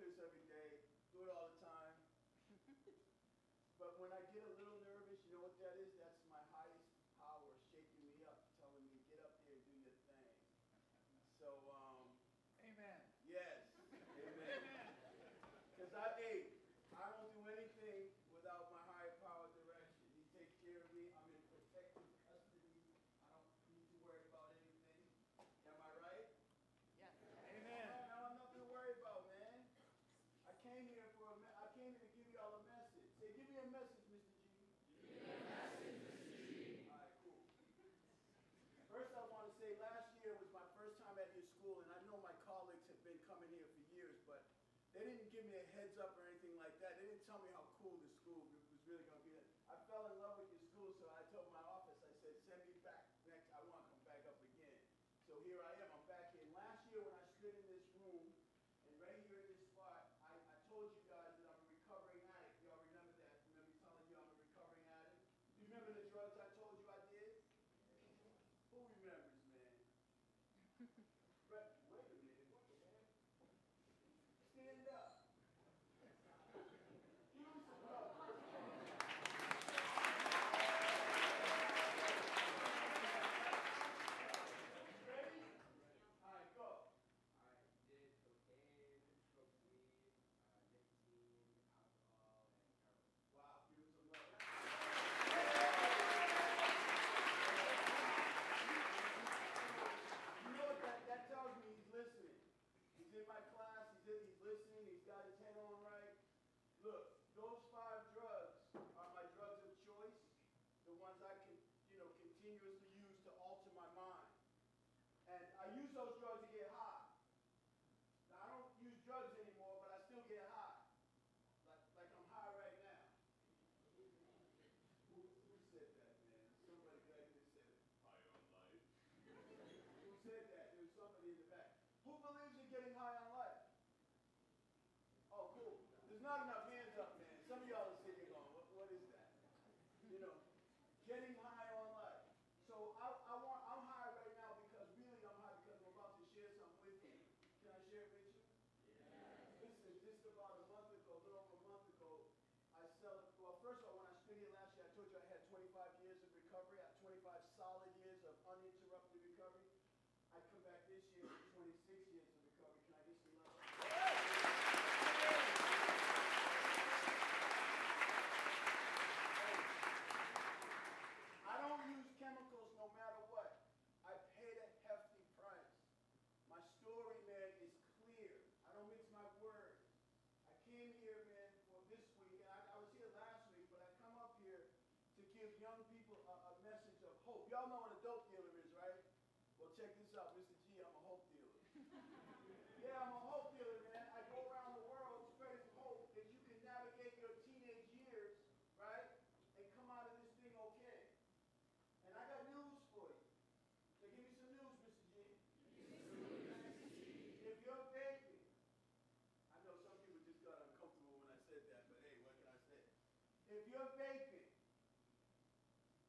do this every day, do it all the time. But when I get a little nervous, you know what that is? That's my highest power shaking me up, telling me, get up there and do your thing. So, Amen. yes, amen. Because I don't do anything without my higher power direction. He takes care of me. I'm in protective custody. I don't need to worry about anything. Am I right? Yes. Amen. I don't have nothing to worry about, man. I came here to give you all a message. Say, give me a message, Mr. G. Give me a message, Mr. G. All right, cool. First, I want to say last year was my first time at your school, and I know my colleagues have been coming here for years, but they didn't give me a heads up or anything like that. They didn't tell me how cool the school was really going to be. I fell in love with your school, so I told my office, I said, send me back next. I want to come back up again. So here I am. I'm back here. Last year when I stood in this room, and right here at this spot, I told you guys that I'm a recovering addict. Y'all remember that? Remember me telling you I'm a recovering addict? Do you remember the drugs I told you I did? Who remembers, man? Wait a minute. What the heck? Stand up. Give him some love. Ready? All right, go. I did cocaine, smoked weed, nicotine, alcohol, and heroin. Wow, give him some love. You know what that tells me? He's listening. He's in my class, he's listening, he's got his head on right. Look, those 5 drugs are my drugs of choice, the ones I can, continuously use to alter my mind. And I use those drugs to get high. Now, I don't use drugs anymore, but I still get high. Like I'm high right now. Who said that, man? Somebody back there said it. High on life. Who said that? There was somebody in the back. Who believes in getting high on life? Oh, cool. There's not enough hands up, man. Some of y'all are sitting going, what is that? Getting high on life. So I'm high right now because really I'm high because I'm about to share something with you. Can I share it with you? Yeah. Listen, just about a little over a month ago, well, first of all, when I stood here last year, I told you I had 25 years of recovery. I had 25 solid years of uninterrupted recovery. I come back this year with 26 years of recovery. Can I get some love? I don't use chemicals no matter what. I paid a hefty price. My story, man, is clear. I don't mix my words. I came here, man, for this week, and I was here last week, but I come up here to give young people a message of hope. Y'all know what a dope dealer is, right? Well, check this out, Mr. G, I'm a hope dealer. Yeah, I'm a hope dealer, man. I go around the world spreading hope that you can navigate your teenage years, right, and come out of this thing okay. And I got news for you. So give me some news, Mr. G. If you're vaping, I know some people just got uncomfortable when I said that, but hey, what can I say? If you're vaping,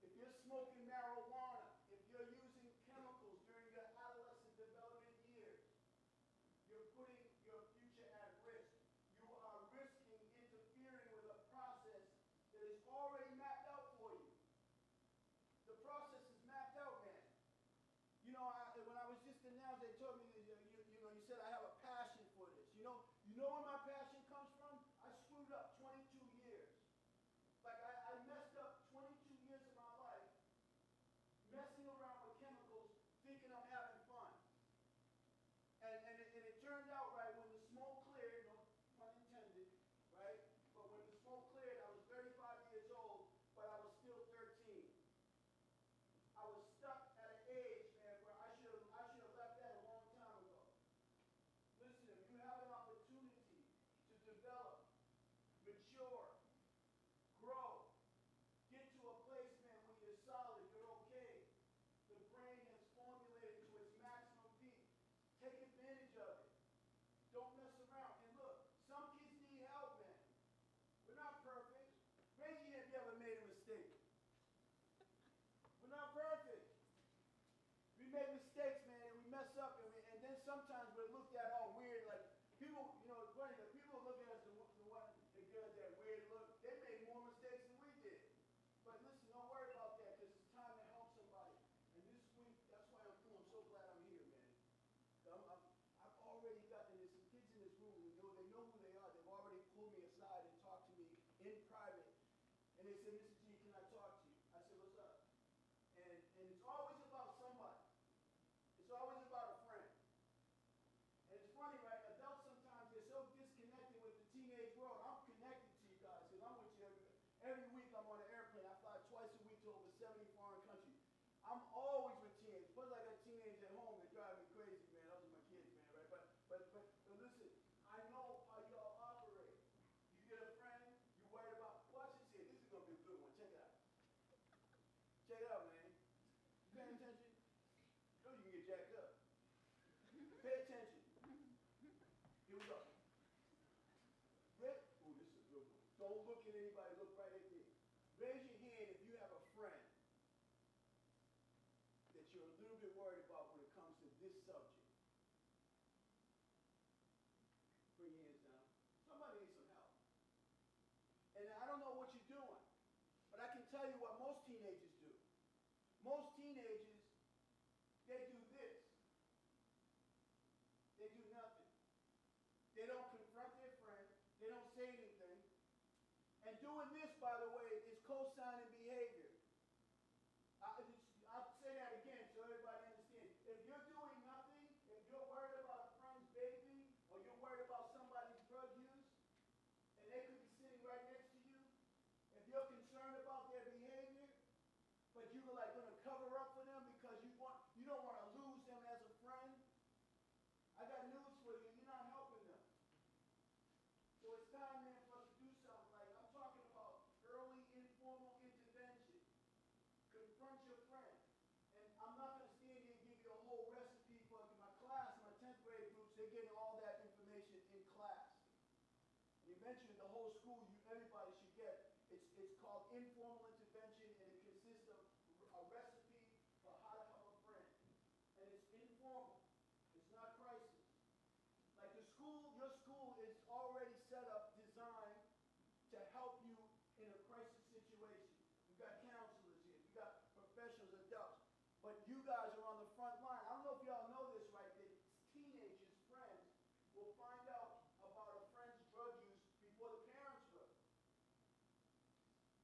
if you're smoking marijuana, if you're using chemicals during your adolescent development years, you're putting your future at risk. You are risking interfering with a process that is already mapped out for you. The process is mapped out, man. When I was just announced, they told me that, you said I have a passion for this. You know where my passion comes from? I screwed up 22 years. Like I messed up 22 years of my life, messing around with chemicals, thinking I'm having fun. And it turned out right when the smoke cleared, no pun intended, right? But when the smoke cleared, I was 35 years old, but I was still 13. I was stuck at an age, man, where I should have left that a long time ago. Listen, if you have an opportunity to develop, mature, grow, get to a place, man, where you're solid, you're okay. The brain has formulated to its maximum peak. Take advantage of it. Don't mess around. And look, some kids need help, man. We're not perfect. Raise your hand if you ever made a mistake. We're not perfect. We make mistakes, man, and we mess up, and then sometimes we're looked at all weird. Like people, it's funny that people they said, Mr. G, can I talk to you? I said, what's up? And it's always about somebody. It's always about a friend. And it's funny, right? Adults sometimes they're so disconnected with the teenage world. I'm connected to you guys because I'm with you every week. I'm on an airplane. I fly twice a week to over 70 foreign countries. I'm always with teenagers. Plus, I got teenagers at home that drive me crazy, man. Those are my kids, man, right? But listen, I know how y'all operate. You get a friend, you worry about. Watch this here. This is gonna be a good one. Check it out. Check it out, man. You paying attention? You know you can get jacked up. Pay attention. Here we go. Ooh, this is a good one. Don't look at anybody. Look right at me. Raise your hand if you have a friend that you're a little bit worried about when it comes to this subject. Bring your hands down. Somebody needs some help. And I don't know what you're doing, but I can tell you what most teenagers do. Most teenagers, they do this. They do nothing. They don't confront their friend. They don't say anything. And doing this, by the way, is co-signing behavior. I'll say that again so everybody understands. If you're doing nothing, if you're worried about a friend's baby, or you're worried about somebody's drug use, and they could be sitting right next to you, if you're concerned about their behavior, but you're like going to cover up for them because you don't want to lose them as a friend, I got news for you. You're not helping them. So it's time, man, for us to do something. Like I'm talking about early informal intervention. Confront your friend. And I'm not going to stand here and give you a whole recipe for my class, my 10th grade groups. They're getting all that information in class. And eventually, the whole school, everybody should get. It's called informal intervention, and it consists of a recipe for how to help a friend. And it's informal. It's not crisis. Like your school is already set up, designed to help you in a crisis situation. You've got counselors here. You've got professionals, adults. But you guys are on the front line. I don't know if y'all know this, right? That teenagers, friends, will find out about a friend's drug use before the parents will.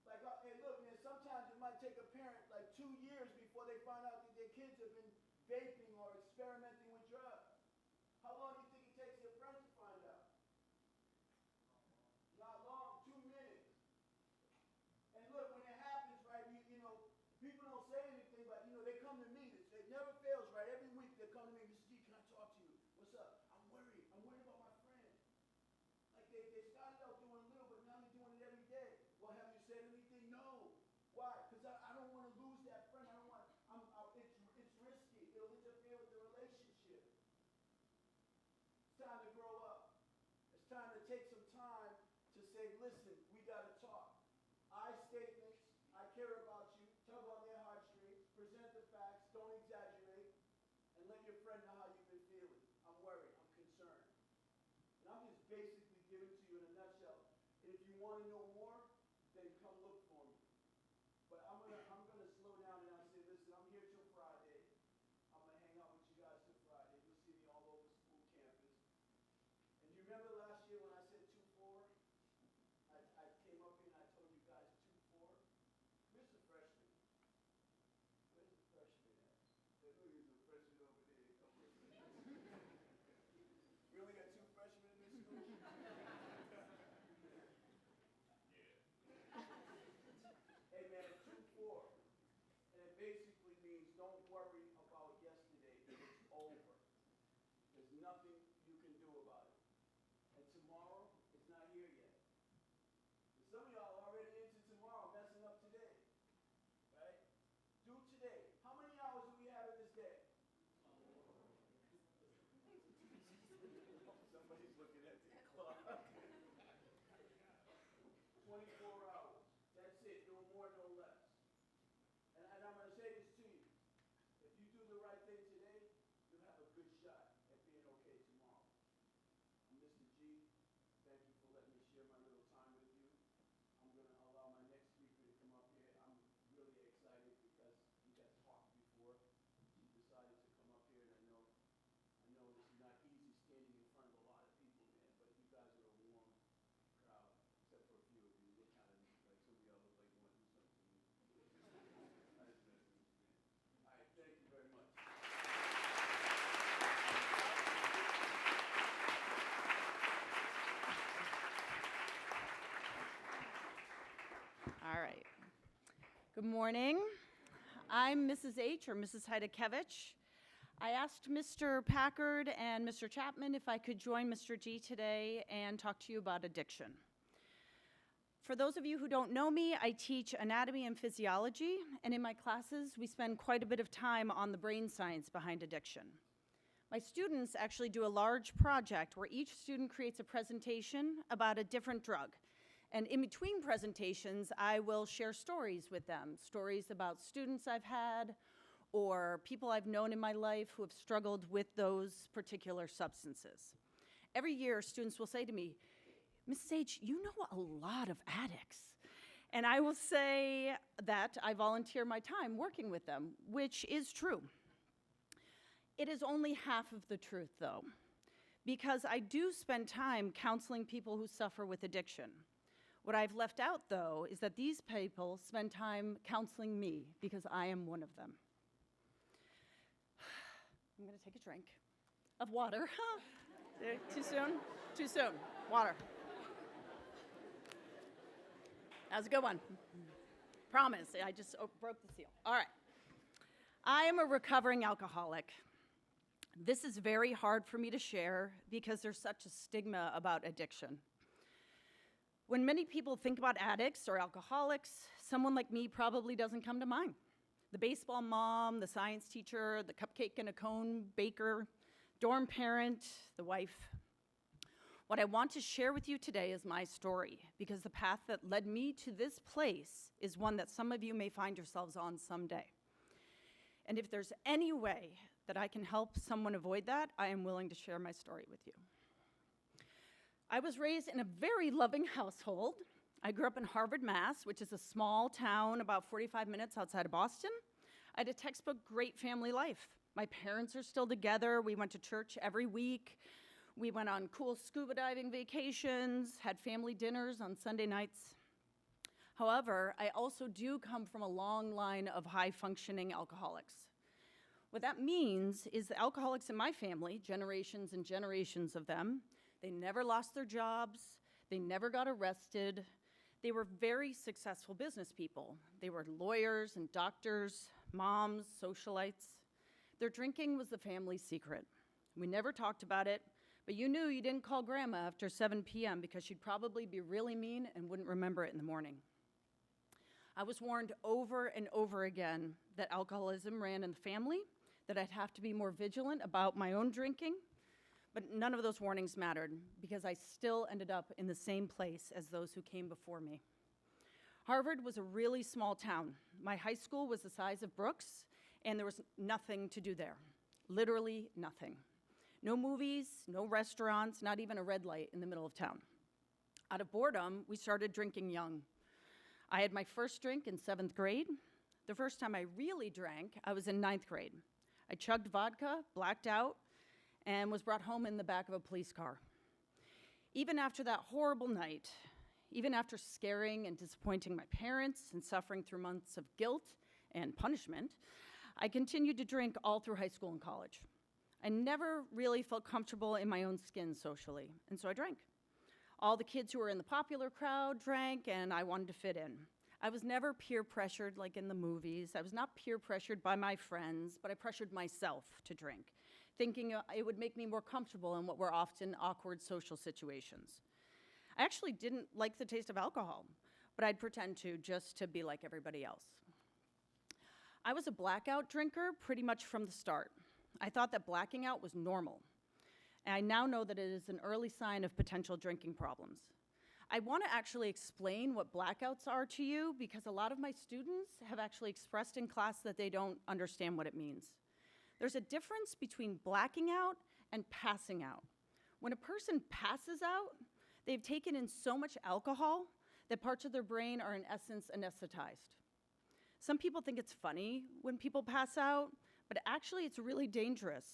Like, hey, look, man, sometimes it might take a parent like 2 years before they find out that their kids have been vaping or experimenting with drugs. How long do you think it takes your friend to find out? Not long, 2 minutes. And look, when it happens, right, you know, people don't say anything, but, you know, they come to me. It never fails, right? Every week they come to me, Mr. G, can I talk to you? What's up? I'm worried. I'm worried about my friend. Like, they started out doing a little, but now they're doing it every day. Well, have you said anything? No. Why? Because I don't want to lose that friend. I don't want, it's risky. It'll interfere with the relationship. It's time to grow up. It's time to take some time to say, listen, we got to talk. I statements, I care about you, tug on their heartstrings, present the facts, don't exaggerate, and let your friend know how you've been feeling. I'm worried, I'm concerned. And I'm just basically giving to you in a nutshell. And if you want to know more, then come look for me. But I'm gonna slow down and I'll say, listen, I'm here till Friday. I'm gonna hang out with you guys till Friday. You'll see me all over school campus. And you remember last year when I said 2-4? I came up here and I told you guys 2-4. Where's the freshman? Where's the freshman at? There's a freshman over there. We only got 2 freshmen in this school? Hey man, 2-4. And it basically means don't worry about yesterday. It's over. There's nothing you can do about it. And tomorrow is not here yet. And some of y'all are already into tomorrow, messing up today. Right? Do today. How many hours do we have in this day? Somebody's looking at the clock. 24 hours. That's it. No more, no less. And I'm going to say this to you. If you do the right thing today, you'll have a good shot at being okay tomorrow. I'm Mr. G. Thank you for letting me share my little time with you. I'm Good morning. I'm Mrs. H, or Mrs. Hajdukiewicz. I asked Mr. Packard and Mr. Chapman if I could join Mr. G today and talk to you about addiction. For those of you who don't know me, I teach anatomy and physiology, and in my classes, we spend quite a bit of time on the brain science behind addiction. My students actually do a large project where each student creates a presentation about a different drug. And in between presentations, I will share stories with them, stories about students I've had or people I've known in my life who have struggled with those particular substances. Every year, students will say to me, Mrs. H, you know a lot of addicts. And I will say that I volunteer my time working with them, which is true. It is only half of the truth, though, because I do spend time counseling people who suffer with addiction. What I've left out, though, is that these people spend time counseling me because I am one of them. I'm going to take a drink of water. Too soon? Too soon. Water. That was a good one. Promise. I just broke the seal. All right. I am a recovering alcoholic. This is very hard for me to share because there's such a stigma about addiction. When many people think about addicts or alcoholics, someone like me probably doesn't come to mind. The baseball mom, the science teacher, the cupcake and a cone baker, dorm parent, the wife. What I want to share with you today is my story, because the path that led me to this place is one that some of you may find yourselves on someday. And if there's any way that I can help someone avoid that, I am willing to share my story with you. I was raised in a very loving household. I grew up in Harvard, Mass., which is a small town about 45 minutes outside of Boston. I had a textbook great family life. My parents are still together. We went to church every week. We went on cool scuba diving vacations, had family dinners on Sunday nights. However, I also do come from a long line of high-functioning alcoholics. What that means is the alcoholics in my family, generations and generations of them, they never lost their jobs. They never got arrested. They were very successful business people. They were lawyers and doctors, moms, socialites. Their drinking was the family secret. We never talked about it, but you knew you didn't call grandma after 7 p.m. because she'd probably be really mean and wouldn't remember it in the morning. I was warned over and over again that alcoholism ran in the family, that I'd have to be more vigilant about my own drinking, but none of those warnings mattered because I still ended up in the same place as those who came before me. Harvard was a really small town. My high school was the size of Brooks, and there was nothing to do there. Literally nothing. No movies, no restaurants, not even a red light in the middle of town. Out of boredom, we started drinking young. I had my first drink in 7th grade. The first time I really drank, I was in 9th grade. I chugged vodka, blacked out, and was brought home in the back of a police car. Even after that horrible night, even after scaring and disappointing my parents and suffering through months of guilt and punishment, I continued to drink all through high school and college. I never really felt comfortable in my own skin socially, and so I drank. All the kids who were in the popular crowd drank, and I wanted to fit in. I was never peer pressured like in the movies. I was not peer pressured by my friends, but I pressured myself to drink, thinking it would make me more comfortable in what were often awkward social situations. I actually didn't like the taste of alcohol, but I'd pretend to just to be like everybody else. I was a blackout drinker pretty much from the start. I thought that blacking out was normal. And I now know that it is an early sign of potential drinking problems. I want to actually explain what blackouts are to you because a lot of my students have actually expressed in class that they don't understand what it means. There's a difference between blacking out and passing out. When a person passes out, they've taken in so much alcohol that parts of their brain are in essence anesthetized. Some people think it's funny when people pass out, but actually it's really dangerous.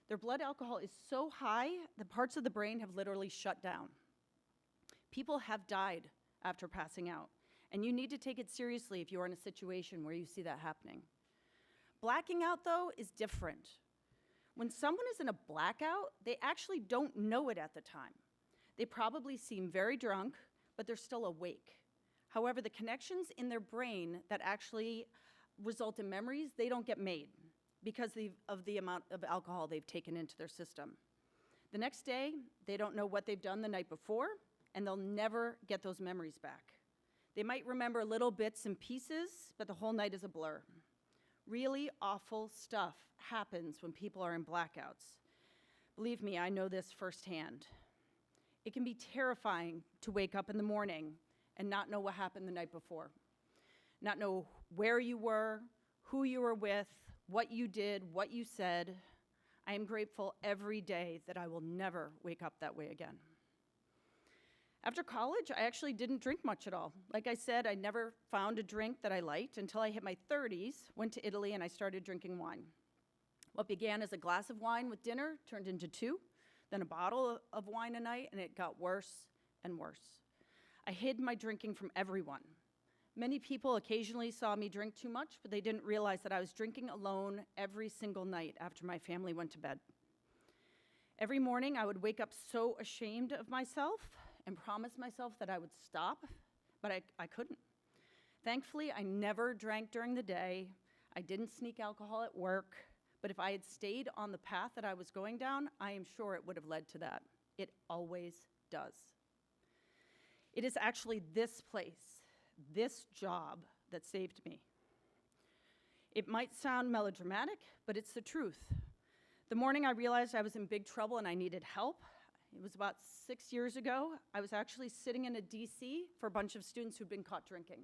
Their blood alcohol is so high that parts of the brain have literally shut down. People have died after passing out, and you need to take it seriously if you're in a situation where you see that happening. Blacking out, though, is different. When someone is in a blackout, they actually don't know it at the time. They probably seem very drunk, but they're still awake. However, the connections in their brain that actually result in memories, they don't get made because of the amount of alcohol they've taken into their system. The next day, they don't know what they've done the night before, and they'll never get those memories back. They might remember little bits and pieces, but the whole night is a blur. Really awful stuff happens when people are in blackouts. Believe me, I know this firsthand. It can be terrifying to wake up in the morning and not know what happened the night before, not know where you were, who you were with, what you did, what you said. I am grateful every day that I will never wake up that way again. After college, I actually didn't drink much at all. Like I said, I never found a drink that I liked until I hit my 30s, went to Italy, and I started drinking wine. What began as a glass of wine with dinner turned into 2, then a bottle of wine a night, and it got worse and worse. I hid my drinking from everyone. Many people occasionally saw me drink too much, but they didn't realize that I was drinking alone every single night after my family went to bed. Every morning, I would wake up so ashamed of myself and promise myself that I would stop, but I couldn't. Thankfully, I never drank during the day. I didn't sneak alcohol at work, but if I had stayed on the path that I was going down, I am sure it would have led to that. It always does. It is actually this place, this job, that saved me. It might sound melodramatic, but it's the truth. The morning I realized I was in big trouble and I needed help, it was about 6 years ago. I was actually sitting in a DC for a bunch of students who'd been caught drinking.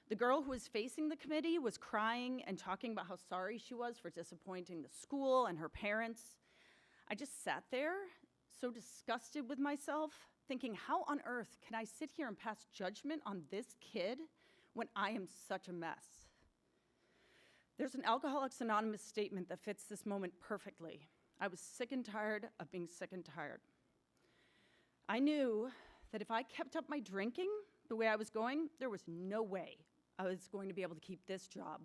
The girl who was facing the committee was crying and talking about how sorry she was for disappointing the school and her parents. I just sat there, so disgusted with myself, thinking, how on earth can I sit here and pass judgment on this kid when I am such a mess? There's an Alcoholics Anonymous statement that fits this moment perfectly. I was sick and tired of being sick and tired. I knew that if I kept up my drinking the way I was going, there was no way I was going to be able to keep this job.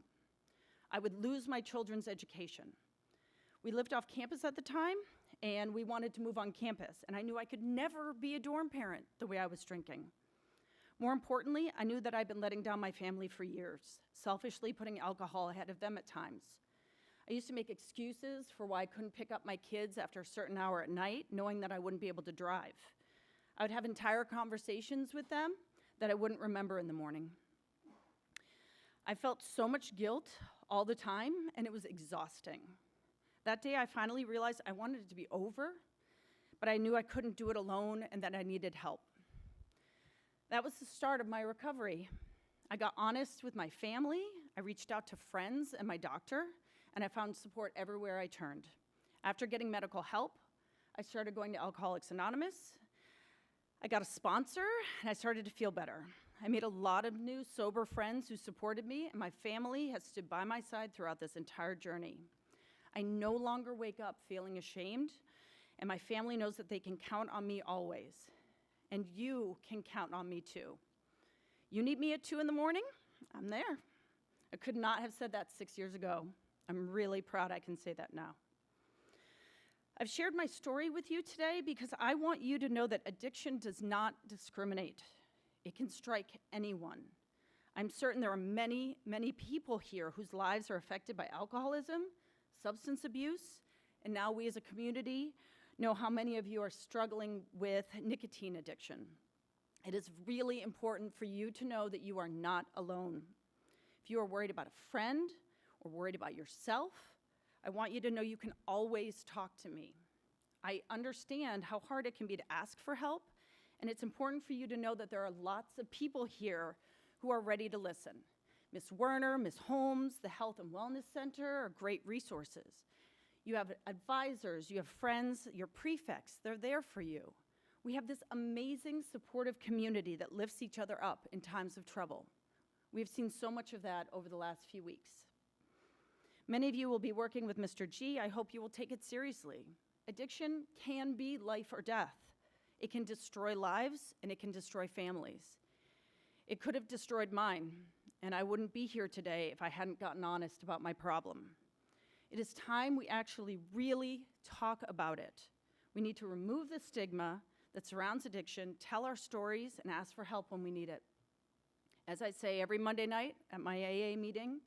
I would lose my children's education. We lived off campus at the time, and we wanted to move on campus, and I knew I could never be a dorm parent the way I was drinking. More importantly, I knew that I'd been letting down my family for years, selfishly putting alcohol ahead of them at times. I used to make excuses for why I couldn't pick up my kids after a certain hour at night, knowing that I wouldn't be able to drive. I would have entire conversations with them that I wouldn't remember in the morning. I felt so much guilt all the time, and it was exhausting. That day, I finally realized I wanted it to be over, but I knew I couldn't do it alone and that I needed help. That was the start of my recovery. I got honest with my family, I reached out to friends and my doctor, and I found support everywhere I turned. After getting medical help, I started going to Alcoholics Anonymous. I got a sponsor, and I started to feel better. I made a lot of new sober friends who supported me, and my family has stood by my side throughout this entire journey. I no longer wake up feeling ashamed, and my family knows that they can count on me always. And you can count on me too. You need me at 2 in the morning? I'm there. I could not have said that 6 years ago. I'm really proud I can say that now. I've shared my story with you today because I want you to know that addiction does not discriminate. It can strike anyone. I'm certain there are many, many people here whose lives are affected by alcoholism, substance abuse, and now we as a community know how many of you are struggling with nicotine addiction. It is really important for you to know that you are not alone. If you are worried about a friend or worried about yourself, I want you to know you can always talk to me. I understand how hard it can be to ask for help, and it's important for you to know that there are lots of people here who are ready to listen. Ms. Werner, Ms. Holmes, the Health and Wellness Center are great resources. You have advisors, you have friends, your prefects, they're there for you. We have this amazing supportive community that lifts each other up in times of trouble. We've seen so much of that over the last few weeks. Many of you will be working with Mr. G. I hope you will take it seriously. Addiction can be life or death. It can destroy lives and it can destroy families. It could have destroyed mine, and I wouldn't be here today if I hadn't gotten honest about my problem. It is time we actually really talk about it. We need to remove the stigma that surrounds addiction, tell our stories, and ask for help when we need it. As I say every Monday night at my AA meeting,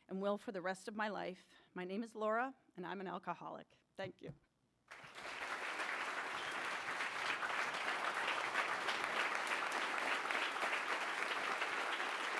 and will for the rest of my life, my name is Laura, and I'm an alcoholic. Thank you.